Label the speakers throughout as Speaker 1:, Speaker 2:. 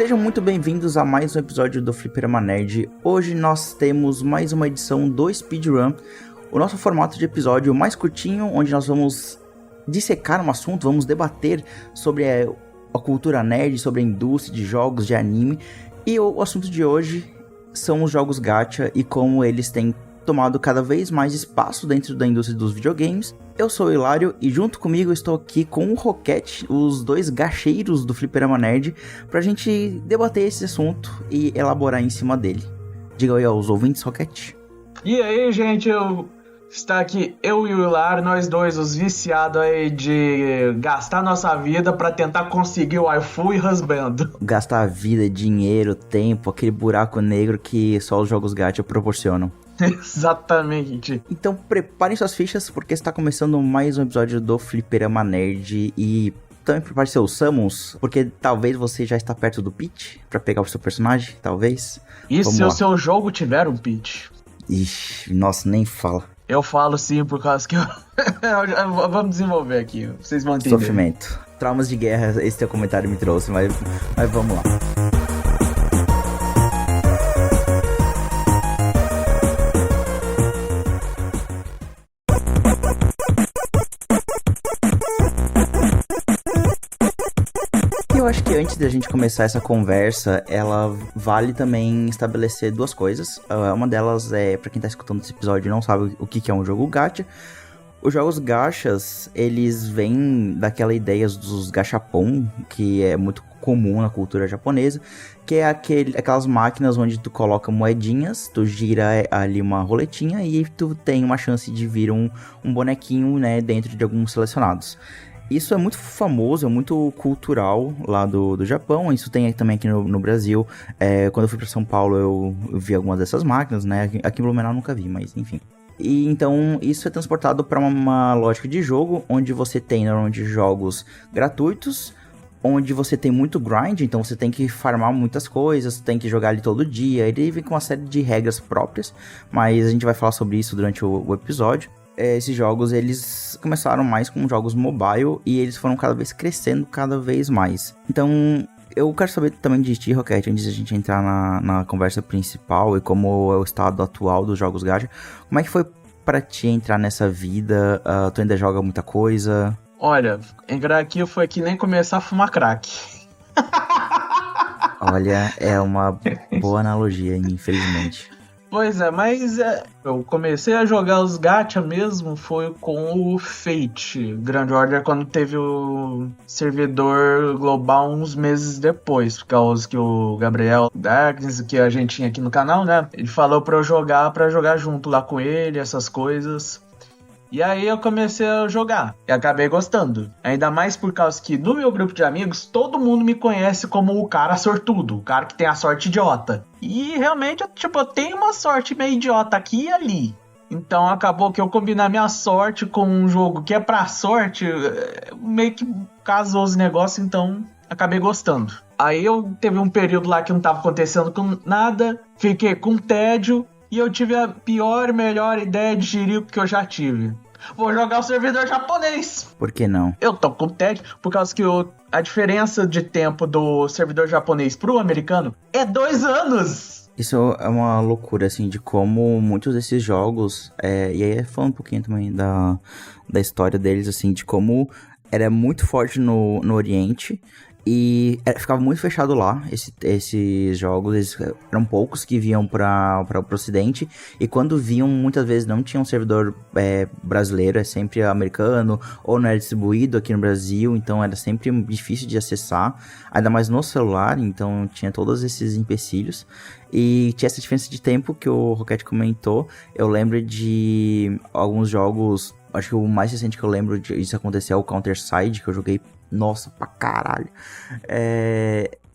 Speaker 1: Sejam muito bem-vindos a mais um episódio do Fliperama Nerd. Hoje nós temos mais uma edição do Speedrun, o nosso formato de episódio mais curtinho, onde nós vamos dissecar um assunto, vamos debater sobre a cultura nerd, sobre a indústria de jogos, de anime. E o assunto de hoje são os jogos gacha e como eles têm tomado cada vez mais espaço dentro da indústria dos videogames. Eu sou o Hilário e junto comigo estou aqui com o Roquete, os dois gacheiros do Fliperama Nerd, pra gente debater esse assunto e elaborar em cima dele. Diga aí aos ouvintes, Roquete.
Speaker 2: E aí, gente, está aqui eu e o Hilário, nós dois, os viciados aí de gastar nossa vida pra tentar conseguir o waifu e husband.
Speaker 1: Gastar a vida, dinheiro, tempo, aquele buraco negro que só os jogos gacha proporcionam.
Speaker 2: Exatamente.
Speaker 1: Então preparem suas fichas porque está começando mais um episódio do Fliperama Nerd e também prepare seus summons, porque talvez você já está perto do pitch pra pegar o seu personagem, talvez.
Speaker 2: E vamos se lá. O seu jogo tiver um pitch?
Speaker 1: Ixi, nossa, nem fala.
Speaker 2: Eu falo sim, por causa que vamos desenvolver aqui, vocês vão entender.
Speaker 1: Sofrimento, traumas de guerra, esse teu comentário me trouxe, mas vamos lá. Eu acho que antes da gente começar essa conversa, ela vale também estabelecer duas coisas. Uma delas é, pra quem tá escutando esse episódio e não sabe o que é um jogo gacha. Os jogos gachas, eles vêm daquela ideia dos gachapon, que é muito comum na cultura japonesa, que é aquelas máquinas onde tu coloca moedinhas, tu gira ali uma roletinha e tu tem uma chance de vir um bonequinho, né, dentro de alguns selecionados. Isso é muito famoso, é muito cultural lá do Japão. Isso tem também aqui no Brasil. Quando eu fui para São Paulo, eu vi algumas dessas máquinas, né? Aqui em Blumenau eu nunca vi, mas enfim. E então isso é transportado para uma lógica de jogo, onde você tem normalmente jogos gratuitos, onde você tem muito grind, então você tem que farmar muitas coisas, tem que jogar ali todo dia. Ele vem com uma série de regras próprias, mas a gente vai falar sobre isso durante o episódio. Esses jogos, eles começaram mais com jogos mobile e eles foram cada vez crescendo cada vez mais. Então, eu quero saber também de ti, Roquete, antes de a gente entrar na conversa principal e como é o estado atual dos jogos gacha. Como é que foi pra ti entrar nessa vida? Tu ainda joga muita coisa?
Speaker 2: Olha, entrar aqui foi que nem começar a fumar crack.
Speaker 1: Olha, é uma boa analogia, infelizmente.
Speaker 2: Pois é, mas eu comecei a jogar os gacha mesmo foi com o Fate Grand Order quando teve o servidor global uns meses depois, por causa que o Gabriel Darkness, que a gente tinha aqui no canal, né, ele falou pra eu jogar junto lá com ele, essas coisas. E aí eu comecei a jogar e acabei gostando. Ainda mais por causa que no meu grupo de amigos todo mundo me conhece como o cara sortudo, o cara que tem a sorte idiota. E realmente, eu tenho uma sorte meio idiota aqui e ali. Então acabou que eu combinar minha sorte com um jogo que é pra sorte, meio que casou os negócios, então acabei gostando. Aí eu teve um período lá que não tava acontecendo com nada, fiquei com tédio e eu tive a pior e melhor ideia de jirico que eu já tive. Vou jogar o servidor japonês.
Speaker 1: Por que não?
Speaker 2: Eu tô com tédio, por causa que a diferença de tempo do servidor japonês pro americano é 2 anos.
Speaker 1: Isso é uma loucura, assim, de como muitos desses jogos... e aí falando um pouquinho também da história deles, assim, de como era muito forte no Oriente... E ficava muito fechado lá, esses jogos, eram poucos que vinham para o ocidente, e quando vinham, muitas vezes não tinha um servidor brasileiro, é sempre americano, ou não era distribuído aqui no Brasil, então era sempre difícil de acessar, ainda mais no celular, então tinha todos esses empecilhos, e tinha essa diferença de tempo que o Roquete comentou. Eu lembro de alguns jogos, acho que o mais recente que eu lembro disso acontecer é o Counter-Side, que eu joguei, nossa, pra caralho.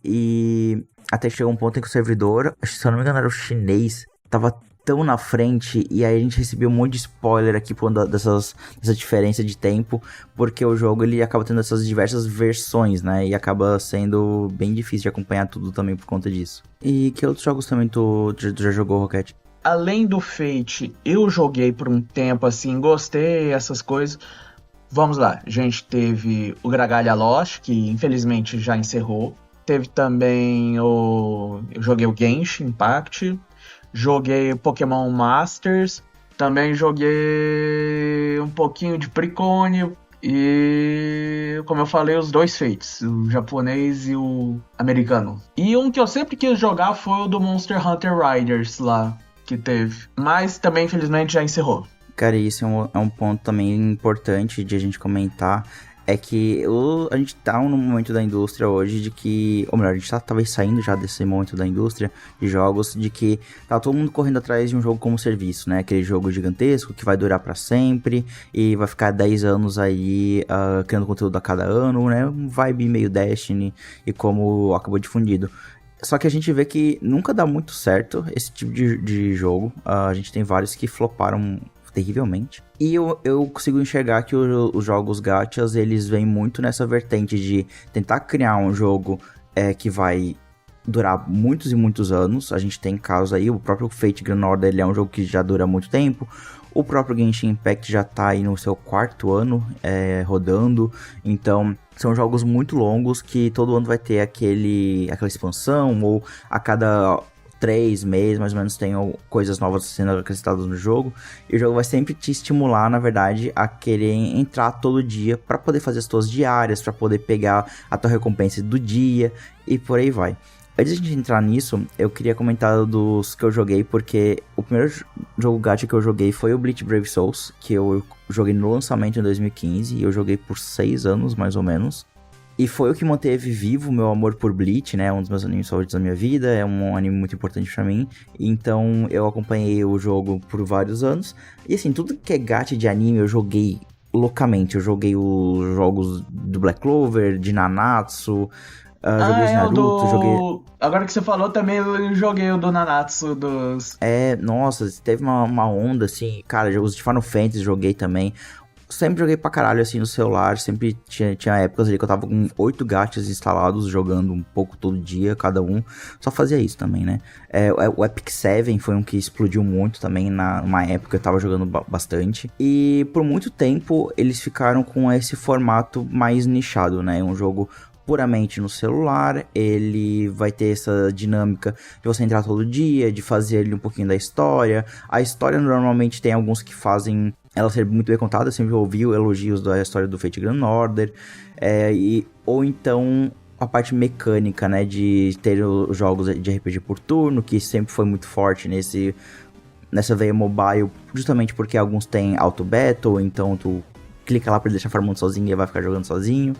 Speaker 1: E até chegou um ponto em que o servidor, se eu não me engano era o chinês, tava tão na frente, e aí a gente recebeu um monte de spoiler aqui por dessa diferença de tempo, porque o jogo ele acaba tendo essas diversas versões, né, e acaba sendo bem difícil de acompanhar tudo também por conta disso. E que outros jogos também tu já jogou, Roquete?
Speaker 2: Além do Fate, eu joguei por um tempo, assim, gostei, essas coisas. Vamos lá, a gente teve o Gragalha Lost, que infelizmente já encerrou. teve também eu joguei o Genshin Impact, joguei Pokémon Masters, também joguei um pouquinho de Precone e, como eu falei, os dois Fates, o japonês e o americano. E um que eu sempre quis jogar foi o do Monster Hunter Riders lá, que teve. Mas também, infelizmente, já encerrou.
Speaker 1: Cara, isso é um ponto também importante de a gente comentar, é que a gente tá num momento da indústria hoje de que, ou melhor, a gente tá talvez saindo já desse momento da indústria de jogos, de que tá todo mundo correndo atrás de um jogo como serviço, né? Aquele jogo gigantesco que vai durar pra sempre e vai ficar 10 anos aí criando conteúdo a cada ano, né? Um vibe meio Destiny e como acabou difundido. Só que a gente vê que nunca dá muito certo esse tipo de jogo. A gente tem vários que floparam terrivelmente. E eu consigo enxergar que os jogos gachas, eles vêm muito nessa vertente de tentar criar um jogo que vai durar muitos e muitos anos. A gente tem casos aí, o próprio Fate Grand Order, ele é um jogo que já dura muito tempo. O próprio Genshin Impact já tá aí no seu 4º ano rodando. Então, são jogos muito longos que todo ano vai ter aquela expansão, ou a cada 3 meses, mais ou menos, tem coisas novas sendo acrescentadas no jogo. E o jogo vai sempre te estimular, na verdade, a querer entrar todo dia para poder fazer as tuas diárias, para poder pegar a tua recompensa do dia e por aí vai. Antes de a gente entrar nisso, eu queria comentar dos que eu joguei, porque o primeiro jogo gacha que eu joguei foi o Bleach Brave Souls, que eu joguei no lançamento em 2015, e eu joguei por 6 anos, mais ou menos. E foi o que manteve vivo o meu amor por Bleach, né? Um dos meus animes favoritos da minha vida, é um anime muito importante pra mim. Então eu acompanhei o jogo por vários anos. E assim, tudo que é gacha de anime eu joguei loucamente. Eu joguei os jogos do Black Clover, de Nanatsu, joguei os Naruto, joguei...
Speaker 2: Agora que você falou, também eu joguei o do Nanatsu dos...
Speaker 1: Nossa, teve uma onda, assim, cara, jogos de Final Fantasy joguei também. Sempre joguei pra caralho, assim, no celular, sempre tinha épocas ali que eu tava com 8 gachas instalados, jogando um pouco todo dia, cada um, só fazia isso também, né? O Epic Seven foi um que explodiu muito também, numa época eu tava jogando bastante, e por muito tempo eles ficaram com esse formato mais nichado, né? Um jogo puramente no celular, ele vai ter essa dinâmica de você entrar todo dia, de fazer ali um pouquinho da história. A história normalmente tem alguns que fazem ela ser muito bem contada, eu sempre ouvi elogios da história do Fate Grand Order, ou então a parte mecânica, né, de ter os jogos de RPG por turno, que sempre foi muito forte nessa veia mobile, justamente porque alguns têm auto battle, então tu clica lá pra ele deixar farmando sozinho e vai ficar jogando sozinho.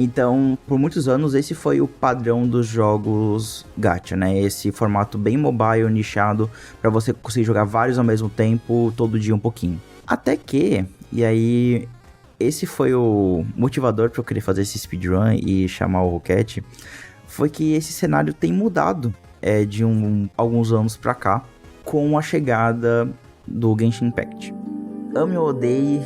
Speaker 1: Então, por muitos anos, esse foi o padrão dos jogos gacha, né? Esse formato bem mobile, nichado, pra você conseguir jogar vários ao mesmo tempo, todo dia um pouquinho. Até que, e aí, esse foi o motivador pra eu querer fazer esse speedrun e chamar o Roquete, foi que esse cenário tem mudado de alguns anos pra cá, com a chegada do Genshin Impact. Ame ou odeie,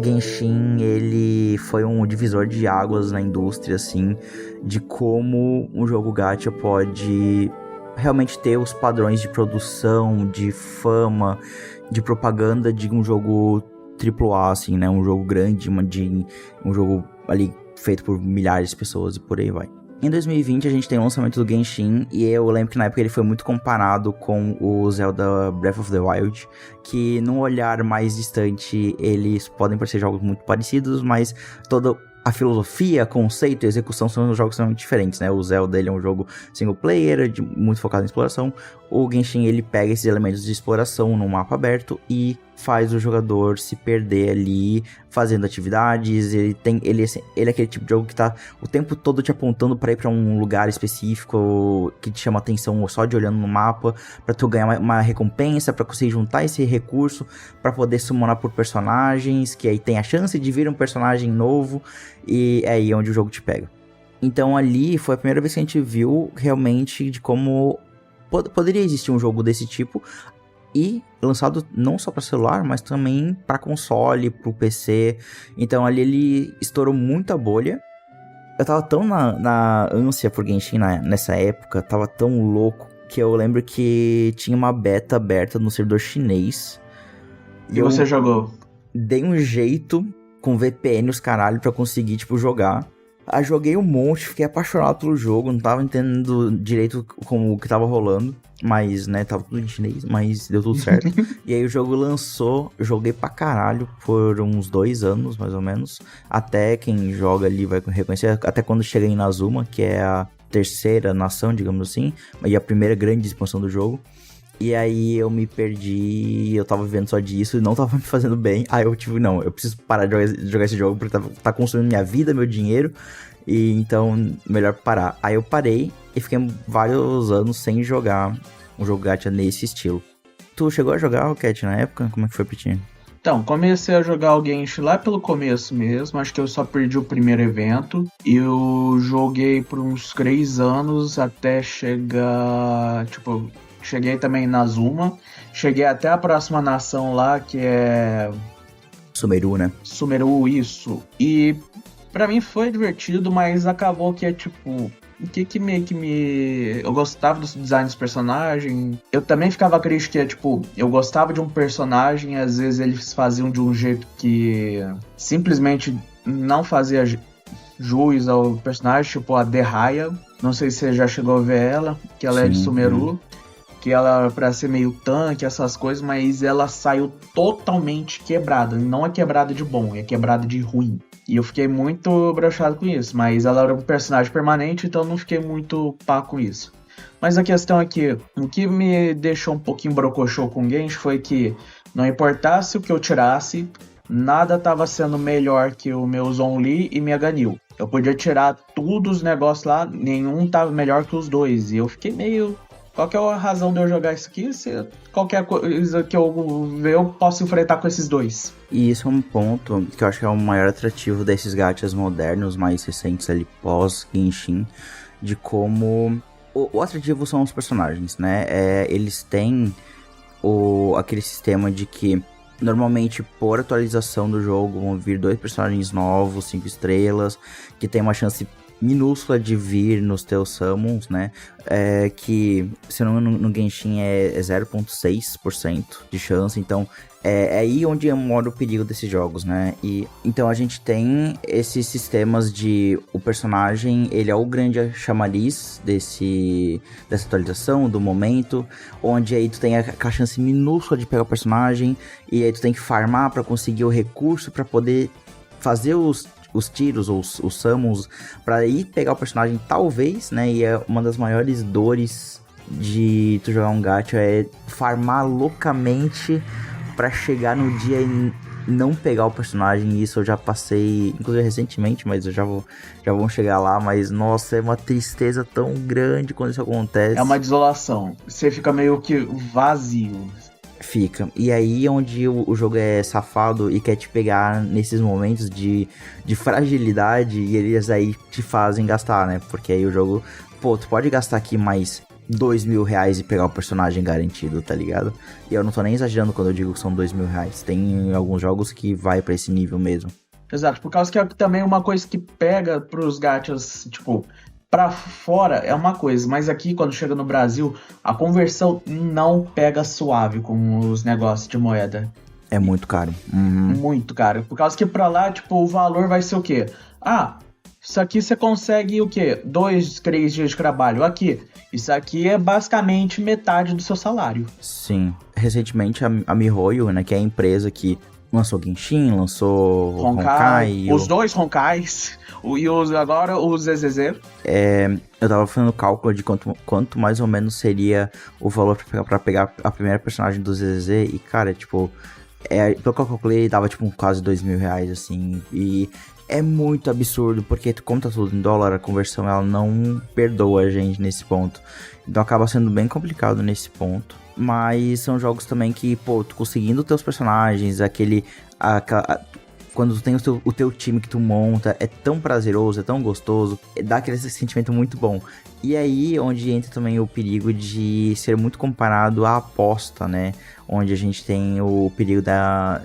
Speaker 1: Genshin, ele foi um divisor de águas na indústria, assim, de como um jogo gacha pode realmente ter os padrões de produção, de fama, de propaganda de um jogo AAA, assim, né? Um jogo grande, um jogo ali feito por milhares de pessoas e por aí vai. Em 2020 a gente tem o lançamento do Genshin, e eu lembro que na época ele foi muito comparado com o Zelda Breath of the Wild, que num olhar mais distante eles podem parecer jogos muito parecidos, mas toda a filosofia, conceito e execução são jogos extremamente diferentes, né? O Zelda, ele é um jogo single player, muito focado em exploração. O Genshin, ele pega esses elementos de exploração num mapa aberto e faz o jogador se perder ali, fazendo atividades. Ele é aquele tipo de jogo que tá o tempo todo te apontando pra ir pra um lugar específico que te chama atenção só de olhando no mapa, pra tu ganhar uma recompensa, pra conseguir juntar esse recurso, pra poder summonar por personagens, que aí tem a chance de vir um personagem novo, e é aí onde o jogo te pega. Então ali foi a primeira vez que a gente viu realmente de como poderia existir um jogo desse tipo, e lançado não só para celular, mas também para console, pro PC. Então ali ele estourou muita bolha. Eu tava tão na ânsia por Genshin nessa época, tava tão louco, que eu lembro que tinha uma beta aberta no servidor chinês.
Speaker 2: E você jogou?
Speaker 1: Dei um jeito com VPN os caralho pra conseguir, tipo, jogar. Aí joguei um monte, fiquei apaixonado pelo jogo, não tava entendendo direito como o que tava rolando, mas, né, tava tudo em chinês, mas deu tudo certo. E aí o jogo lançou, joguei pra caralho por uns 2 anos, mais ou menos, até quem joga ali vai reconhecer, até quando chega em Inazuma, que é a terceira nação, digamos assim, e a primeira grande expansão do jogo. E aí eu me perdi, eu tava vivendo só disso e não tava me fazendo bem. Aí eu não, eu preciso parar de jogar esse jogo porque tá consumindo minha vida, meu dinheiro. E então, melhor parar. Aí eu parei e fiquei vários anos sem jogar um jogo gacha nesse estilo. Tu chegou a jogar o Cat na época? Como é que foi pra ti?
Speaker 2: Então, comecei a jogar o Genshin lá pelo começo mesmo, acho que eu só perdi o primeiro evento. Eu joguei por uns 3 anos até chegar, cheguei também na Zuma, cheguei até a próxima nação lá, que é...
Speaker 1: Sumeru, né?
Speaker 2: Sumeru, isso. E pra mim foi divertido, mas acabou que o que meio que me... Eu gostava do design dos personagens. Eu também ficava crítico que, eu gostava de um personagem, às vezes eles faziam de um jeito que simplesmente não fazia jus ao personagem, tipo a Derraya. Não sei se você já chegou a ver ela, que ela é de Sumeru. Que ela pra ser meio tanque, essas coisas, mas ela saiu totalmente quebrada. Não é quebrada de bom, é quebrada de ruim. E eu fiquei muito broxado com isso, mas ela era um personagem permanente, então eu não fiquei muito pá com isso. Mas a questão é que o que me deixou um pouquinho brocochô com o Genshin foi que não importasse o que eu tirasse, nada estava sendo melhor que o meu Zhongli e minha Ganyu. Eu podia tirar todos os negócios lá, nenhum tava melhor que os dois. E eu fiquei meio... Qual que é a razão de eu jogar isso aqui? Se qualquer coisa que eu ver, eu posso enfrentar com esses dois.
Speaker 1: E isso é um ponto que eu acho que é o maior atrativo desses gachas modernos, mais recentes ali, pós-Genshin, de como... O atrativo são os personagens, né? Eles têm aquele sistema de que, normalmente, por atualização do jogo, vão vir 2 personagens novos, 5 estrelas, que tem uma chance minúscula de vir nos teus summons, né? Que, se não no Genshin é 0,6% de chance, então é aí onde mora o perigo desses jogos, né? E então a gente tem esses sistemas de o personagem, ele é o grande chamariz dessa atualização, do momento, onde aí tu tem a chance minúscula de pegar o personagem, e aí tu tem que farmar pra conseguir o recurso pra poder fazer os tiros ou os summons pra ir pegar o personagem, talvez, né? E é uma das maiores dores de tu jogar um gacha, é farmar loucamente pra chegar no dia e não pegar o personagem. Isso eu já passei, inclusive recentemente, mas eu já vou chegar lá. Mas nossa, é uma tristeza tão grande quando isso acontece.
Speaker 2: É uma desolação, você fica meio que vazio.
Speaker 1: Fica. E aí onde o jogo é safado e quer te pegar nesses momentos de fragilidade, e eles aí te fazem gastar, né? Porque aí o jogo, tu pode gastar aqui mais R$2.000 e pegar o personagem garantido, tá ligado? E eu não tô nem exagerando quando eu digo que são R$2.000. Tem alguns jogos que vai pra esse nível mesmo.
Speaker 2: Exato, por causa que é também uma coisa que pega pros gachas, pra fora é uma coisa, mas aqui quando chega no Brasil, a conversão não pega suave com os negócios de moeda.
Speaker 1: É muito caro.
Speaker 2: Muito caro. Por causa que pra lá, o valor vai ser o quê? Isso aqui você consegue o quê? 2, 3 dias de trabalho. Aqui, isso aqui é basicamente metade do seu salário.
Speaker 1: Sim. Recentemente a MiHoYo, né, que é a empresa que lançou Genshin, lançou Honkai.
Speaker 2: Os dois Honkais. E agora o ZZZ.
Speaker 1: Eu tava fazendo cálculo de quanto mais ou menos seria o valor pra pegar a primeira personagem do ZZZ. E, cara, pelo que eu calculei, dava quase R$2.000, assim. E é muito absurdo, porque como tá tudo em dólar, a conversão ela não perdoa a gente nesse ponto. Então acaba sendo bem complicado nesse ponto. Mas são jogos também que, tu conseguindo teus personagens, quando tu tem o teu time que tu monta, é tão prazeroso, é tão gostoso, dá aquele sentimento muito bom. E aí onde entra também o perigo de ser muito comparado à aposta, né? Onde a gente tem o perigo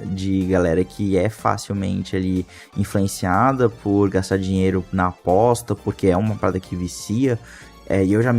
Speaker 1: de galera que é facilmente ali influenciada por gastar dinheiro na aposta, porque é uma parada que vicia. E eu já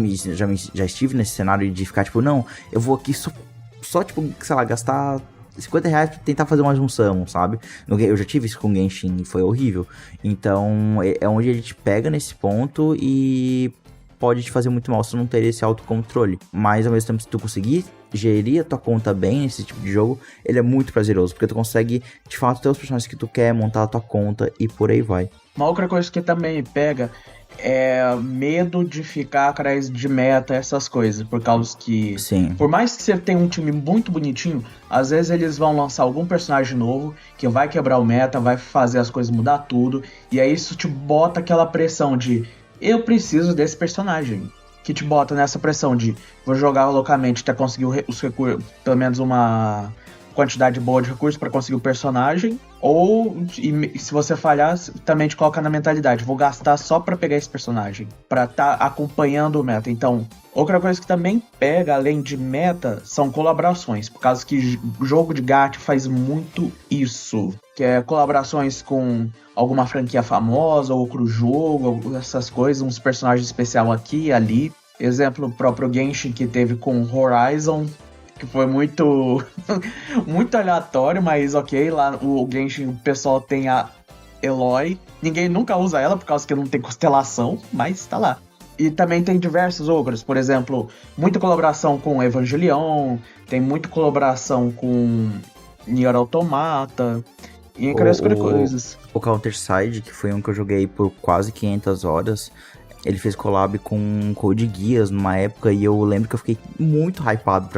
Speaker 1: estive nesse cenário de ficar não, eu vou aqui só gastar R$50 pra tentar fazer uma junção, sabe? Eu já tive isso com o Genshin e foi horrível. Então, é onde ele te pega nesse ponto e pode te fazer muito mal se tu não ter esse autocontrole. Mas, ao mesmo tempo, se tu conseguir gerir a tua conta bem nesse tipo de jogo, ele é muito prazeroso, porque tu consegue, de fato, ter os personagens que tu quer, montar a tua conta e por aí vai.
Speaker 2: Uma outra coisa que também pega é medo de ficar atrás de meta, essas coisas, por causa que,
Speaker 1: Sim.
Speaker 2: Por mais que você tenha um time muito bonitinho, às vezes eles vão lançar algum personagem novo que vai quebrar o meta, vai fazer as coisas mudar tudo, e aí isso te bota aquela pressão de eu preciso desse personagem, que te bota nessa pressão de vou jogar loucamente até conseguir os recursos, pelo menos uma quantidade boa de recursos para conseguir o personagem, ou e se você falhar, também te coloca na mentalidade, vou gastar só para pegar esse personagem, para tá acompanhando o meta. Então, outra coisa que também pega, além de meta, são colaborações, por causa que jogo de gacha faz muito isso, que é colaborações com alguma franquia famosa, outro jogo, essas coisas, uns personagens especiais aqui e ali. Exemplo, o próprio Genshin que teve com Horizon, que foi muito muito aleatório, mas ok, lá o Genshin o pessoal tem a Eloy, ninguém nunca usa ela por causa que não tem constelação, mas tá lá. E também tem diversos outros, por exemplo, muita colaboração com Evangelion, tem muita colaboração com Nier Automata, e entre as coisas.
Speaker 1: O Counter-Side, que foi um que eu joguei por quase 500 horas, ele fez collab com Code Geass numa época e eu lembro que eu fiquei muito hypado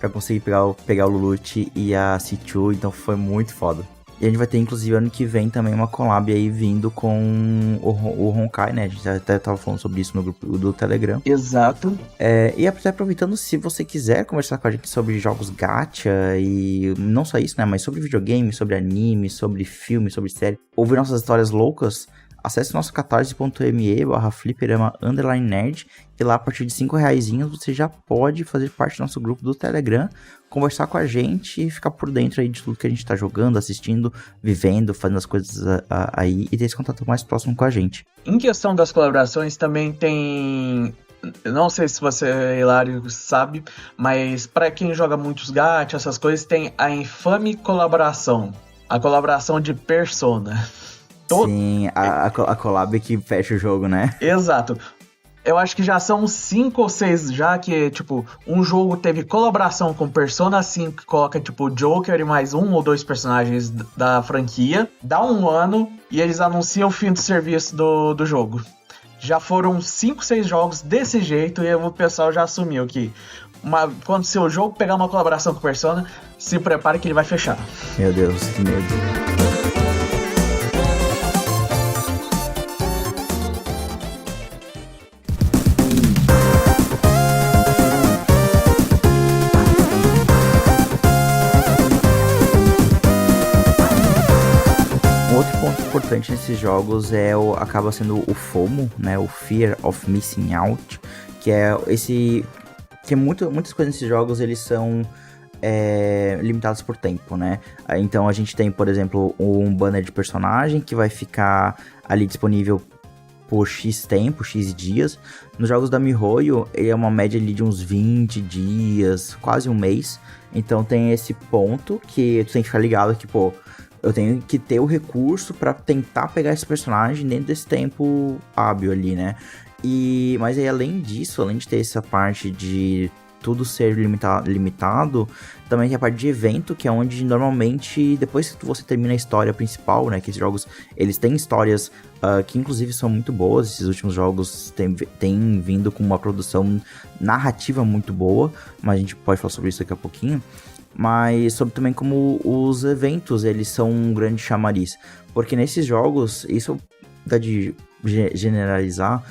Speaker 1: pra conseguir pegar o Lulute e a C2, então foi muito foda. E a gente vai ter, inclusive, ano que vem também uma collab aí vindo com o Honkai, né? A gente até tava falando sobre isso no grupo do Telegram.
Speaker 2: Exato.
Speaker 1: E até aproveitando, se você quiser conversar com a gente sobre jogos gacha e não só isso, né? Mas sobre videogame, sobre anime, sobre filme, sobre série, ouvir nossas histórias loucas, acesse nosso catarse.me/fliperama_nerd e lá a partir de R$5 você já pode fazer parte do nosso grupo do Telegram, conversar com a gente e ficar por dentro aí de tudo que a gente tá jogando, assistindo, vivendo, fazendo as coisas aí e ter esse contato mais próximo com a gente.
Speaker 2: Em questão das colaborações também tem... Eu não sei se você, Hilário, sabe, mas para quem joga muitos gacha, essas coisas, tem a infame colaboração. A colaboração de Persona.
Speaker 1: Sim, a collab que fecha o jogo, né?
Speaker 2: Exato. Eu acho que já são 5 ou 6 já que, tipo, um jogo teve colaboração com Persona 5, que coloca, tipo, Joker e mais 1 ou 2 personagens da franquia. Dá um ano e eles anunciam o fim do serviço do jogo. Já foram 5, 6 jogos desse jeito e o pessoal já assumiu que quando seu jogo pegar uma colaboração com Persona, se prepare que ele vai fechar.
Speaker 1: Meu Deus, que medo. Importante nesses jogos acaba sendo o FOMO, né, o Fear of Missing Out, que é muitas coisas nesses jogos eles são limitados por tempo, né? Então a gente tem, por exemplo, um banner de personagem que vai ficar ali disponível por X tempo, X dias. Nos jogos da MiHoYo, ele é uma média ali de uns 20 dias, quase um mês. Então tem esse ponto que tu tem que ficar ligado que, pô, eu tenho que ter o recurso pra tentar pegar esse personagem dentro desse tempo hábil ali, né? Mas aí, além disso, além de ter essa parte de tudo ser limitado, também tem a parte de evento, que é onde normalmente, depois que você termina a história principal, né? Que esses jogos, eles têm histórias que inclusive são muito boas. Esses últimos jogos têm vindo com uma produção narrativa muito boa, mas a gente pode falar sobre isso daqui a pouquinho. Mas sobre também como os eventos, eles são um grande chamariz. Porque nesses jogos, isso dá de generalizar,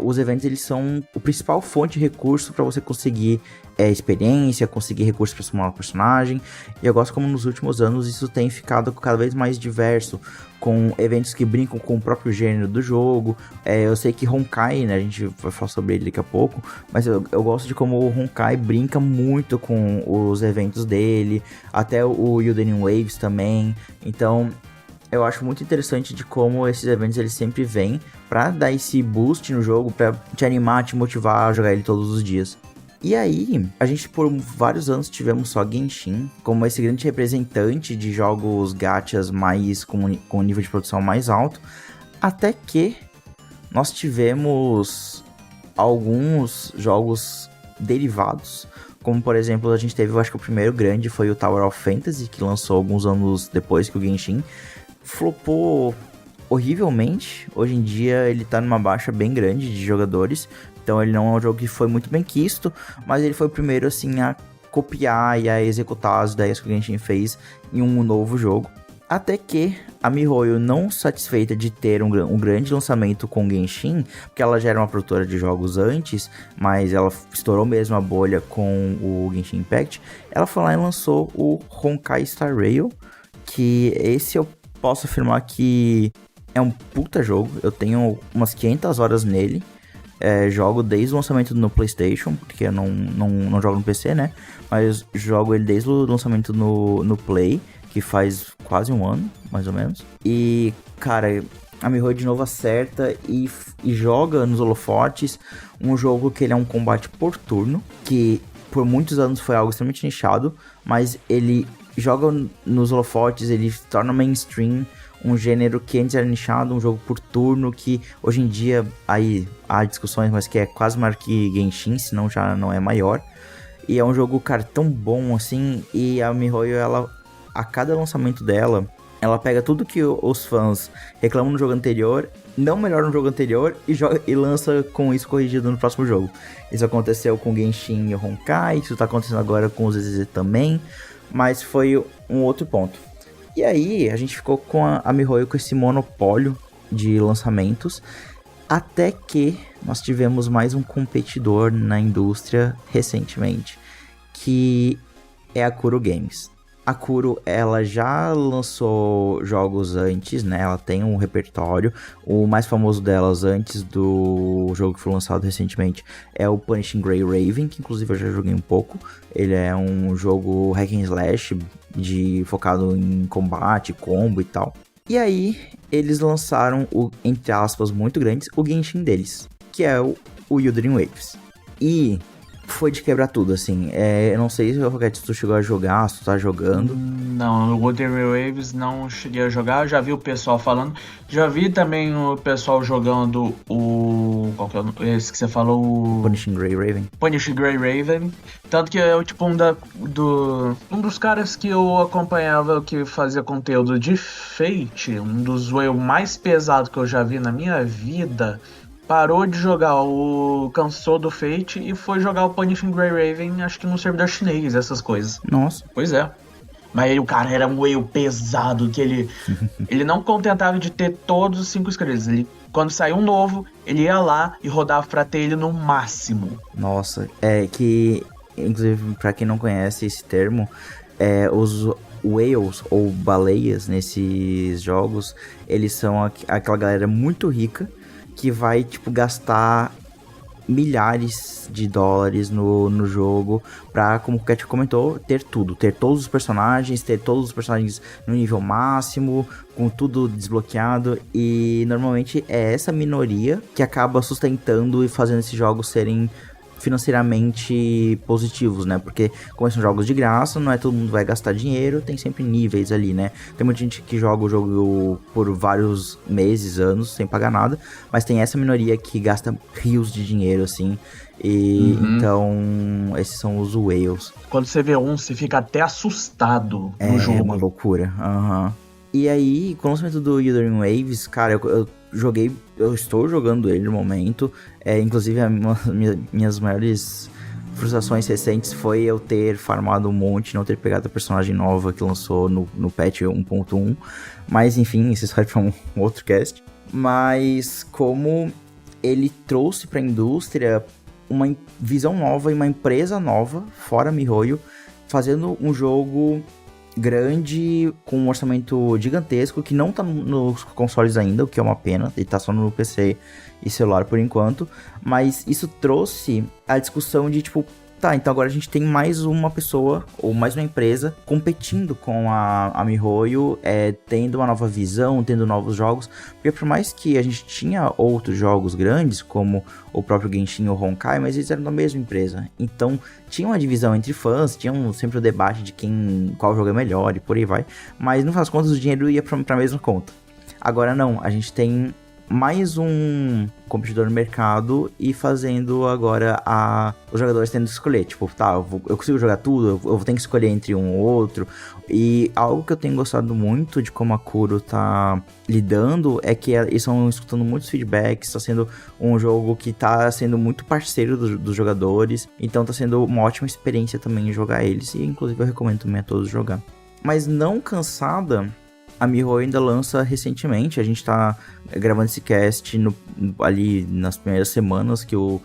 Speaker 1: os eventos eles são a principal fonte de recurso para você conseguir experiência, conseguir recursos para simular um personagem. E eu gosto como nos últimos anos isso tem ficado cada vez mais diverso, com eventos que brincam com o próprio gênero do jogo. Eu sei que Honkai, né, a gente vai falar sobre ele daqui a pouco, mas eu gosto de como o Honkai brinca muito com os eventos dele, até o Elden Waves também. Então eu acho muito interessante de como esses eventos eles sempre vêm pra dar esse boost no jogo, pra te animar, te motivar a jogar ele todos os dias. E aí, a gente por vários anos tivemos só Genshin como esse grande representante de jogos gachas mais com nível de produção mais alto, até que nós tivemos alguns jogos derivados, como por exemplo, a gente teve, eu acho que o primeiro grande foi o Tower of Fantasy, que lançou alguns anos depois que o Genshin, flopou horrivelmente. Hoje em dia ele tá numa baixa bem grande de jogadores, então ele não é um jogo que foi muito bem quisto, mas ele foi o primeiro assim a copiar e a executar as ideias que o Genshin fez em um novo jogo. Até que a MiHoYo, não satisfeita de ter um grande lançamento com Genshin, porque ela já era uma produtora de jogos antes, mas ela estourou mesmo a bolha com o Genshin Impact, ela foi lá e lançou o Honkai Star Rail, que esse eu posso afirmar que é um puta jogo. Eu tenho umas 500 horas nele, jogo desde o lançamento no PlayStation, porque eu não jogo no PC, né, mas jogo ele desde o lançamento no Play, que faz quase um ano, mais ou menos. E, cara, a MiHoYo de novo acerta e joga nos holofotes um jogo que ele é um combate por turno, que por muitos anos foi algo extremamente nichado, mas ele joga nos holofotes, ele torna mainstream um gênero que antes era nichado, um jogo por turno, que hoje em dia aí há discussões, mas que é quase maior que Genshin, senão já não é maior. E é um jogo, cara, tão bom assim, e a MiHoYo, ela, a cada lançamento dela, ela pega tudo que os fãs reclamam no jogo anterior, não melhora no jogo anterior e lança com isso corrigido no próximo jogo. Isso aconteceu com Genshin e Honkai, isso tá acontecendo agora com os ZZ também, mas foi um outro ponto. E aí, a gente ficou com a MiHoYo com esse monopólio de lançamentos, até que nós tivemos mais um competidor na indústria recentemente, que é a Kuro Games. A Kuro, ela já lançou jogos antes, né? Ela tem um repertório. O mais famoso delas, antes do jogo que foi lançado recentemente, é o Punishing Gray Raven, que inclusive eu já joguei um pouco. Ele é um jogo hack and slash, focado em combate, combo e tal. E aí, eles lançaram o, entre aspas, muito grandes, o Genshin deles, que é o Wuthering Waves. E foi de quebrar tudo, assim. Eu não sei se tu chegou a jogar, se tu tá jogando.
Speaker 2: Não, o Wuthering Waves não cheguei a jogar, já vi o pessoal falando. Já vi também o pessoal jogando o... Qual que é esse que você falou? O
Speaker 1: Punishing Gray Raven.
Speaker 2: Punishing Gray Raven. Tanto que é tipo um dos caras que eu acompanhava, que fazia conteúdo de Fate, um dos whale mais pesados que eu já vi na minha vida, parou de jogar, cansou do Fate e foi jogar o Punishing Gray Raven, acho que no servidor chinês, essas coisas.
Speaker 1: Nossa.
Speaker 2: Pois é. Mas aí o cara era um whale pesado, que ele não contentava de ter todos os 5 estrelas. Quando saiu um novo, ele ia lá e rodava pra ter ele no máximo.
Speaker 1: Nossa, que, inclusive, pra quem não conhece esse termo, os whales ou baleias nesses jogos, eles são aquela galera muito rica que vai, tipo, gastar milhares de dólares no jogo pra, como o Cat comentou, ter tudo. Ter todos os personagens no nível máximo, com tudo desbloqueado. E normalmente é essa minoria que acaba sustentando e fazendo esses jogos serem financeiramente positivos, né? Porque como são jogos de graça, não é todo mundo vai gastar dinheiro, tem sempre níveis ali, né? Tem muita gente que joga o jogo por vários meses, anos, sem pagar nada, mas tem essa minoria que gasta rios de dinheiro, assim, e então esses são os whales.
Speaker 2: Quando você vê você fica até assustado no jogo.
Speaker 1: É uma loucura, E aí, com o lançamento do Wuthering Waves, cara, eu estou jogando ele no momento. Inclusive, minhas maiores frustrações recentes foi eu ter farmado um monte, não ter pegado a personagem nova que lançou no patch 1.1. Mas, enfim, isso serve para um outro cast. Mas, como ele trouxe para a indústria uma visão nova e uma empresa nova, fora MiHoYo, fazendo um jogo grande, com um orçamento gigantesco, que não tá nos consoles ainda, o que é uma pena, ele tá só no PC e celular por enquanto, mas isso trouxe a discussão de, tipo, Tá, então agora a gente tem mais uma pessoa, ou mais uma empresa, competindo com a MiHoYo, tendo uma nova visão, tendo novos jogos, porque por mais que a gente tinha outros jogos grandes, como o próprio Genshin e o Honkai, mas eles eram da mesma empresa, então tinha uma divisão entre fãs, tinha sempre o debate de qual jogo é melhor e por aí vai, mas no final das contas o dinheiro ia pra mesma conta. Agora não, a gente tem mais um competidor no mercado e fazendo agora os jogadores tendo que escolher, tipo, tá, eu consigo jogar tudo, eu vou ter que escolher entre um ou outro, e algo que eu tenho gostado muito de como a Kuro tá lidando é que eles estão escutando muitos feedbacks, tá sendo um jogo que tá sendo muito parceiro dos jogadores, então tá sendo uma ótima experiência também jogar eles, e inclusive eu recomendo também a todos jogar. Mas não cansada, a MiHoYo ainda lança recentemente, a gente tá gravando esse cast ali nas primeiras semanas que o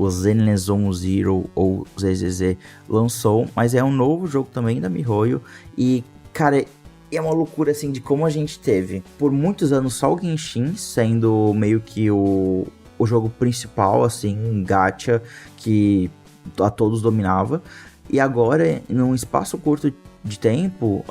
Speaker 1: Zenless Zone Zero ou ZZZ lançou, mas é um novo jogo também da MiHoYo e, cara, é uma loucura assim de como a gente teve por muitos anos só o Genshin sendo meio que o jogo principal, assim, gacha, que a todos dominava, e agora, num espaço curto de tempo,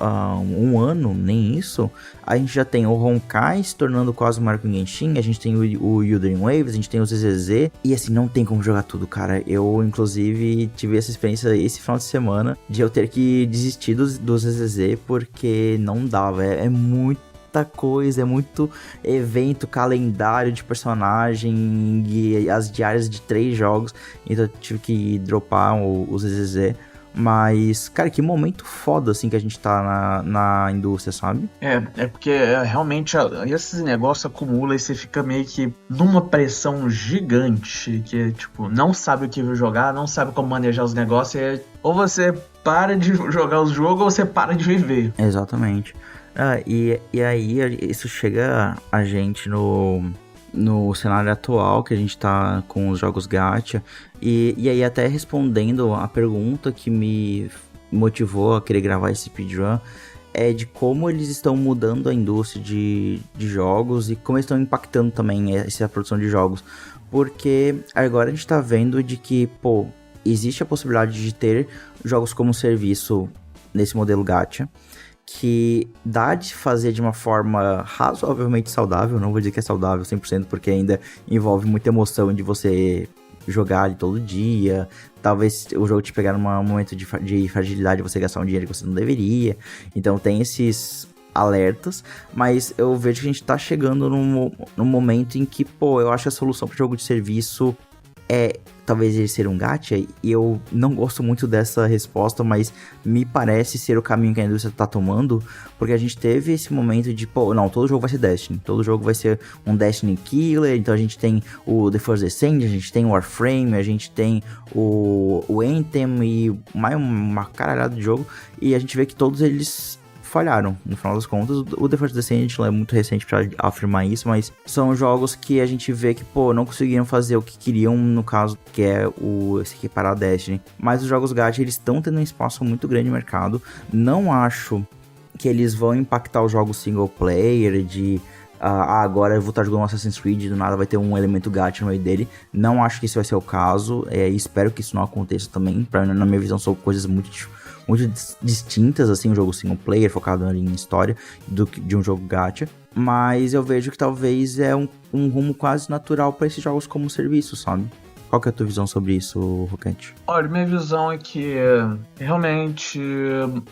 Speaker 1: um ano, nem isso, a gente já tem o Honkai se tornando quase o Marco Genshin, a gente tem o Wuthering Waves, a gente tem o ZZZ, e assim, não tem como jogar tudo, cara. Eu, inclusive, tive essa experiência esse final de semana, de eu ter que desistir do ZZZ, porque não dava, é muita coisa, é muito evento, calendário de personagem, e as diárias de 3 jogos, então eu tive que dropar o ZZZ. Mas, cara, que momento foda, assim, que a gente tá na indústria, sabe?
Speaker 2: É porque realmente esses negócios acumulam e você fica meio que numa pressão gigante, que tipo, não sabe o que jogar, não sabe como manejar os negócios, ou você para de jogar os jogos ou você para de viver.
Speaker 1: Exatamente. E aí, isso chega a gente no cenário atual, que a gente tá com os jogos gacha, e aí até respondendo a pergunta que me motivou a querer gravar esse speedrun, é de como eles estão mudando a indústria de jogos e como eles estão impactando também essa produção de jogos, porque agora a gente tá vendo de que, pô, existe a possibilidade de ter jogos como serviço nesse modelo gacha, que dá de fazer de uma forma razoavelmente saudável, não vou dizer que é saudável 100%, porque ainda envolve muita emoção de você jogar ali todo dia, talvez o jogo te pegar num momento de fragilidade, você gastar um dinheiro que você não deveria, então tem esses alertas, mas eu vejo que a gente tá chegando num momento em que, pô, eu acho que a solução para jogo de serviço é talvez ele ser um gacha, e eu não gosto muito dessa resposta, mas me parece ser o caminho que a indústria tá tomando, porque a gente teve esse momento de, pô, não, todo jogo vai ser Destiny, todo jogo vai ser um Destiny Killer, então a gente tem o The First Descent, a gente tem o Warframe, a gente tem o Anthem e mais uma caralhada de jogo, e a gente vê que todos eles falharam, no final das contas. O The First Descent é muito recente pra afirmar isso, mas são jogos que a gente vê que, pô, não conseguiram fazer o que queriam, no caso, que é se equiparar a Destiny. Mas os jogos gacha, eles estão tendo um espaço muito grande no mercado. Não acho que eles vão impactar os jogos single player, de agora eu vou estar jogando Assassin's Creed, do nada vai ter um elemento gacha no meio dele. Não acho que isso vai ser o caso, e espero que isso não aconteça também. Na minha visão, são coisas muito distintas, assim, um jogo single player focado ali em história de um jogo gacha, mas eu vejo que talvez é um rumo quase natural para esses jogos como serviço, sabe? Qual que é a tua visão sobre isso, Roquete?
Speaker 2: Olha, minha visão é que realmente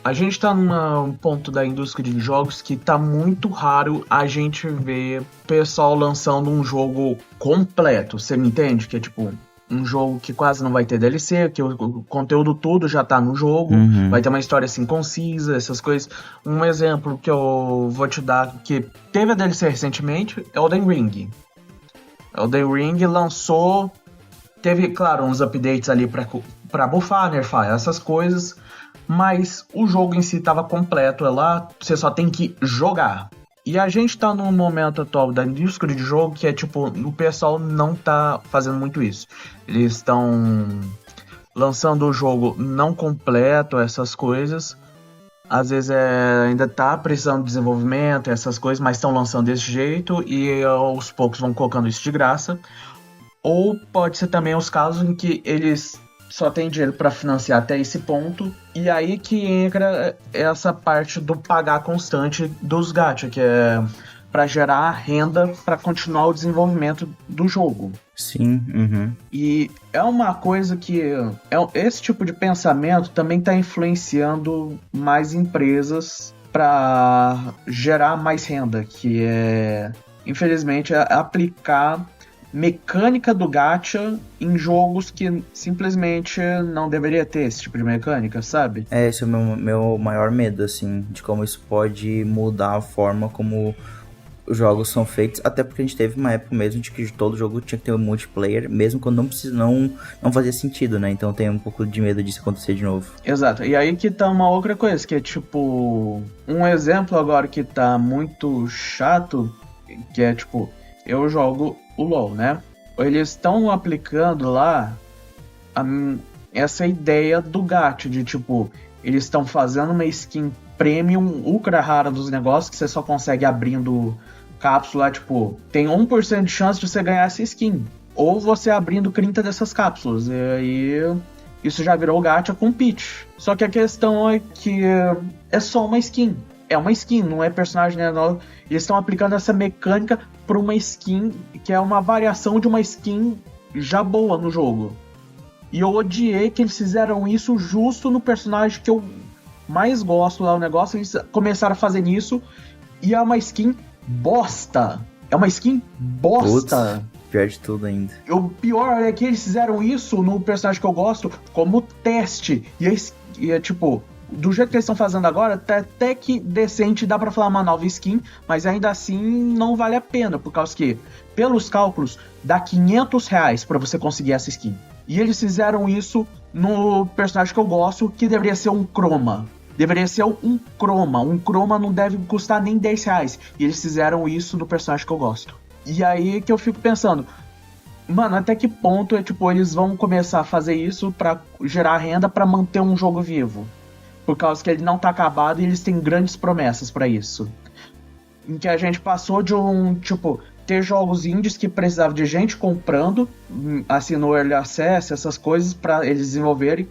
Speaker 2: a gente tá num ponto da indústria de jogos que tá muito raro a gente ver pessoal lançando um jogo completo, você me entende? Que é tipo um jogo que quase não vai ter DLC, que o conteúdo todo já tá no jogo, vai ter uma história assim concisa, essas coisas. Um exemplo que eu vou te dar, que teve a DLC recentemente, é Elden Ring. Elden Ring lançou, teve, claro, uns updates ali pra buffar, nerfar, essas coisas, mas o jogo em si tava completo, é lá, você só tem que jogar. E a gente tá num momento atual da indústria de jogo que é tipo, o pessoal não tá fazendo muito isso. Eles estão lançando o jogo não completo, essas coisas. Às vezes ainda tá precisando de desenvolvimento, essas coisas, mas estão lançando desse jeito e aos poucos vão colocando isso de graça. Ou pode ser também os casos em que eles só tem dinheiro para financiar até esse ponto. E aí que entra essa parte do pagar constante dos gacha, que é para gerar renda para continuar o desenvolvimento do jogo.
Speaker 1: Sim, uhum.
Speaker 2: E é uma coisa que esse tipo de pensamento também está influenciando mais empresas para gerar mais renda, que é, infelizmente, aplicar mecânica do gacha em jogos que simplesmente não deveria ter esse tipo de mecânica, sabe?
Speaker 1: Esse é o meu maior medo, assim, de como isso pode mudar a forma como os jogos são feitos, até porque a gente teve uma época mesmo de que todo jogo tinha que ter um multiplayer, mesmo quando não fazia sentido, né? Então tem um pouco de medo disso acontecer de novo.
Speaker 2: Exato, e aí que tá uma outra coisa, que é tipo, um exemplo agora que tá muito chato, que é tipo, eu jogo o LoL, né? Eles estão aplicando lá essa ideia do gacha, de tipo, eles estão fazendo uma skin premium ultra rara dos negócios, que você só consegue abrindo cápsula, tipo, tem 1% de chance de você ganhar essa skin. Ou você abrindo 30 dessas cápsulas. E aí isso já virou gacha com pitch. Só que a questão é que é só uma skin. É uma skin, não é personagem, né? Eles estão aplicando essa mecânica para uma skin que é uma variação de uma skin já boa no jogo. E eu odiei que eles fizeram isso justo no personagem que eu mais gosto lá, o negócio. Eles começaram a fazer isso e é uma skin bosta. É uma skin bosta.
Speaker 1: Putz, pior de tudo ainda.
Speaker 2: O pior é que eles fizeram isso no personagem que eu gosto como teste. E é tipo, do jeito que eles estão fazendo agora, tá até que decente, dá pra falar uma nova skin, mas ainda assim não vale a pena, por causa que, pelos cálculos, dá R$500 pra você conseguir essa skin. E eles fizeram isso no personagem que eu gosto, que deveria ser um Chroma. Deveria ser um Chroma. Um Chroma não deve custar nem R$10. E eles fizeram isso no personagem que eu gosto. E aí que eu fico pensando, mano, até que ponto eles vão começar a fazer isso pra gerar renda pra manter um jogo vivo? Por causa que ele não tá acabado e eles têm grandes promessas pra isso. Em que a gente passou de ter jogos indies que precisavam de gente comprando, assim, no Early Access, essas coisas pra eles desenvolverem,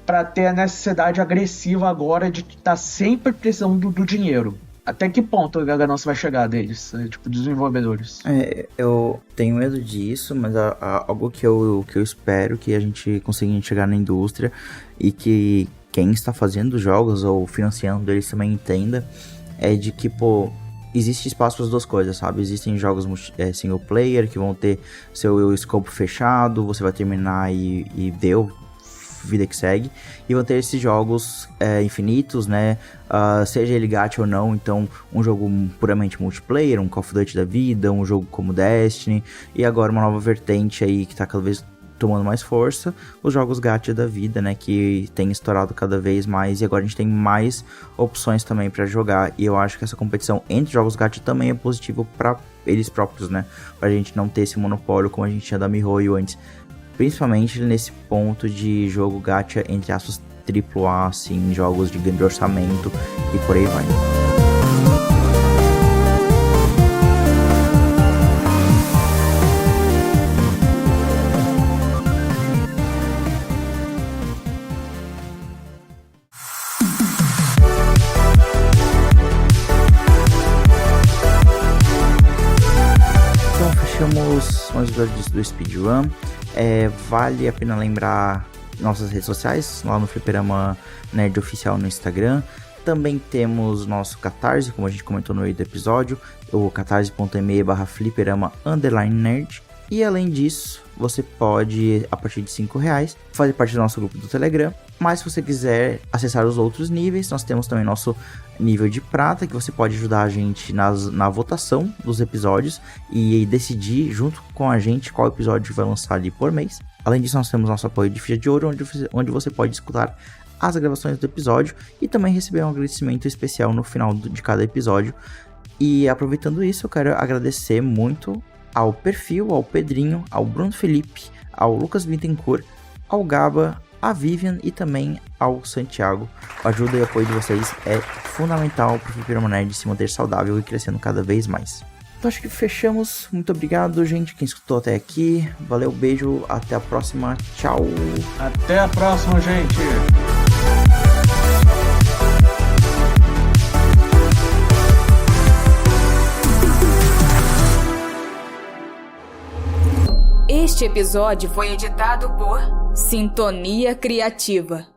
Speaker 2: pra ter a necessidade agressiva agora de estar sempre precisando do dinheiro. Até que ponto a ganância vai chegar deles, desenvolvedores?
Speaker 1: Eu tenho medo disso, mas algo que eu espero que a gente consiga chegar na indústria e que quem está fazendo jogos ou financiando eles também entenda, é de que, existe espaço para as duas coisas, sabe? Existem jogos single player que vão ter seu escopo fechado, você vai terminar e deu, vida que segue, e vão ter esses jogos infinitos, né? Seja ele gacha ou não, então um jogo puramente multiplayer, um Call of Duty da vida, um jogo como Destiny, e agora uma nova vertente aí que tá cada vez tomando mais força, os jogos gacha da vida, né, que tem estourado cada vez mais, e agora a gente tem mais opções também pra jogar, e eu acho que essa competição entre jogos gacha também é positivo pra eles próprios, né, pra gente não ter esse monopólio como a gente tinha da MiHoYo antes, principalmente nesse ponto de jogo gacha, entre aspas, AAA, assim, jogos de grande orçamento, e por aí vai. Mais episódios do Speedrun. Vale a pena lembrar nossas redes sociais, lá no Fliperama Nerd Oficial no Instagram. Também temos nosso Catarse, como a gente comentou no meio do episódio, o catarse.me/fliperama_nerd. E além disso, você pode, a partir de R$5, fazer parte do nosso grupo do Telegram. Mas se você quiser acessar os outros níveis, nós temos também nosso nível de prata, que você pode ajudar a gente na votação dos episódios e decidir junto com a gente qual episódio vai lançar ali por mês. Além disso, nós temos nosso apoio de ficha de ouro, onde você pode escutar as gravações do episódio e também receber um agradecimento especial no final de cada episódio. E aproveitando isso, eu quero agradecer muito ao Perfil, ao Pedrinho, ao Bruno Felipe, ao Lucas Bittencourt, ao Gaba, a Vivian e também ao Santiago. A ajuda e apoio de vocês é fundamental para o Fliperama Nerd se manter saudável e crescendo cada vez mais. Então acho que fechamos. Muito obrigado, gente, quem escutou até aqui. Valeu, beijo, até a próxima. Tchau.
Speaker 2: Até a próxima, gente.
Speaker 3: Este episódio foi editado por Sintonia Criativa.